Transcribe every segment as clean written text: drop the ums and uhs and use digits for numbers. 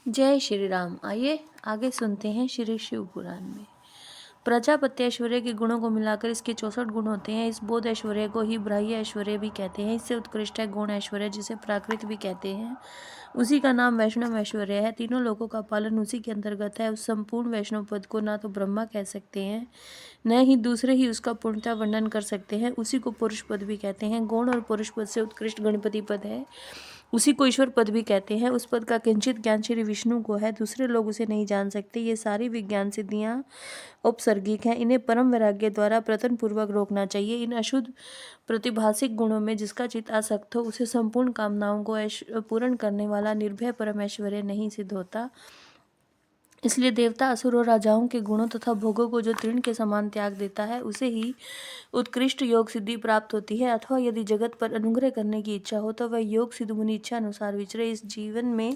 जय श्री राम। आइए आगे सुनते हैं श्री शिव पुराण में। प्रजापति ऐश्वर्य के गुणों को मिलाकर इसके 64 गुण होते हैं। इस बोध ऐश्वर्य को ही ब्राह्य ऐश्वर्य भी कहते हैं। इससे उत्कृष्ट है गुण ऐश्वर्य, जिसे प्राकृत भी कहते हैं। उसी का नाम वैष्णव ऐश्वर्य है। तीनों लोकों का पालन उसी के अंतर्गत है। उस संपूर्ण वैष्णव पद को ना तो ब्रह्मा कह सकते हैं, न ही दूसरे ही उसका पूर्णतः वर्णन कर सकते हैं। उसी को पुरुष पद भी कहते हैं। गौण और पुरुष पद से उत्कृष्ट गणपति पद है। उसी को ईश्वर पद भी कहते हैं। उस पद का किंचित ज्ञान श्री विष्णु को है, दूसरे लोग उसे नहीं जान सकते। ये सारी विज्ञान सिद्धियां औपसर्गिक हैं। इन्हें परम वैराग्य द्वारा प्रयत्न पूर्वक रोकना चाहिए। इन अशुद्ध प्रतिभासिक गुणों में जिसका चित्त आसक्त हो, उसे संपूर्ण कामनाओं को पूर्ण करने वाला निर्भय परम ऐश्वर्य नहीं सिद्ध होता। इसलिए देवता, असुर और राजाओं के गुणों तथा भोगों को जो तृण के समान त्याग देता है, उसे ही उत्कृष्ट योग सिद्धि प्राप्त होती है। अथवा यदि जगत पर अनुग्रह करने की इच्छा हो तो वह योग सिद्ध मुनि इच्छा अनुसार विचरे। इस जीवन में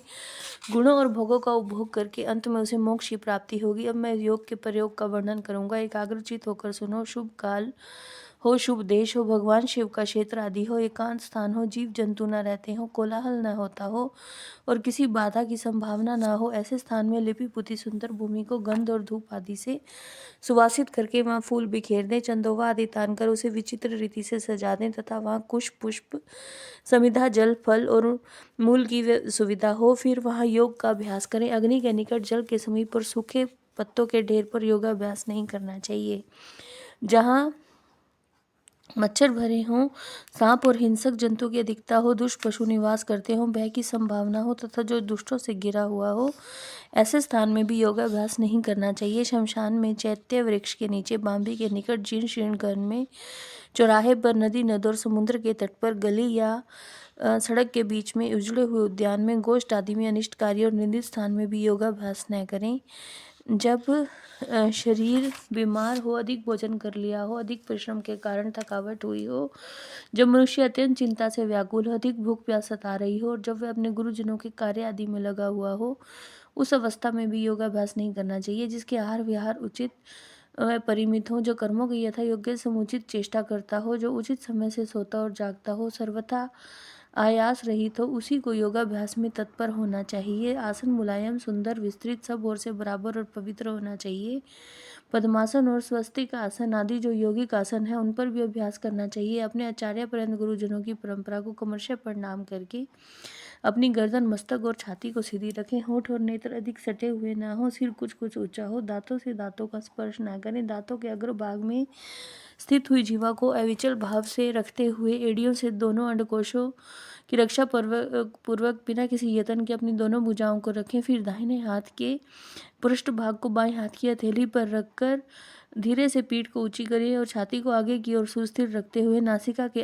गुणों और भोगों का उपभोग करके अंत में उसे मोक्ष की प्राप्ति होगी। अब मैं योग के प्रयोग का वर्णन करूंगा। एकाग्रचित होकर सुनो। शुभ काल हो, शुभ देश हो, भगवान शिव का क्षेत्र आदि हो, एकांत स्थान हो, जीव जंतु न रहते हो, कोलाहल न होता हो और किसी बाधा की संभावना न हो, ऐसे स्थान में लिपि पुती सुंदर भूमि को गंध और धूप आदि से सुवासित करके वहाँ फूल बिखेर दें, चंदोवा आदि तान कर उसे विचित्र रीति से सजा दें तथा वहाँ कुश, पुष्प, समिधा, जल, फल और मूल की सुविधा हो। फिर वहाँ योग का अभ्यास करें। अग्नि के निकट, जल के समीप और सूखे पत्तों के ढेर पर योगाभ्यास नहीं करना चाहिए। जहाँ मच्छर भरे हों, सांप और हिंसक जंतु की अधिकता हो, दुष्ट पशु निवास करते हों, भय की संभावना हो तथा जो दुष्टों से घिरा हुआ हो, ऐसे स्थान में भी योगाभ्यास नहीं करना चाहिए। शमशान में, चैत्य वृक्ष के नीचे, बांबी के निकट, जीर्ण शीर्ण घर में, चौराहे पर, नदी, नद और समुद्र के तट पर, गली या सड़क के बीच में, उजड़े हुए उद्यान में, गोष्ठ आदि में, अनिष्टकारी और निंदित स्थान में भी योगाभ्यास न करें। जब शरीर बीमार हो, अधिक भोजन कर लिया हो, अधिक परिश्रम के कारण थकावट हुई हो, जब मनुष्य अत्यंत चिंता से व्याकुल हो, अधिक भूख प्यास सता रही हो और जब वह अपने गुरुजनों के कार्य आदि में लगा हुआ हो, उस अवस्था में भी योगाभ्यास नहीं करना चाहिए। जिसके आहार विहार उचित व परिमित हो, जो कर्मों की यथा योग्य समुचित चेष्टा करता हो, जो उचित समय से सोता और जागता हो, सर्वथा आयास रहित हो, उसी को योगाभ्यास में तत्पर होना चाहिए। आसन मुलायम, सुंदर, विस्तृत, सब ओर से बराबर और पवित्र होना चाहिए। पद्मासन और स्वस्तिक आसन आदि जो यौगिक आसन है, उन पर भी अभ्यास करना चाहिए। अपने आचार्य पर्यंत गुरुजनों की परंपरा को क्रमशः प्रणाम करके अपनी गर्दन, मस्तक और छाती को सीधी रखें। होठ और नेत्र अधिक सटे हुए ना हो, सिर कुछ कुछ ऊंचा हो, दांतों से दांतों का स्पर्श ना करें। दांतों के अग्रभाग में स्थित हुई जीवा को अविचल भाव से रखते हुए एड़ियों से दोनों अंडकोशों की रक्षा पूर्वक बिना किसी यत्न के अपनी दोनों भुजाओं को रखें। फिर दाहिने हाथ के पृष्ठ भाग को बाएं हाथ की हथेली पर रखकर धीरे से पीठ को ऊंची करें और छाती को आगे की ओर सुस्थिर रखते हुए नासिका के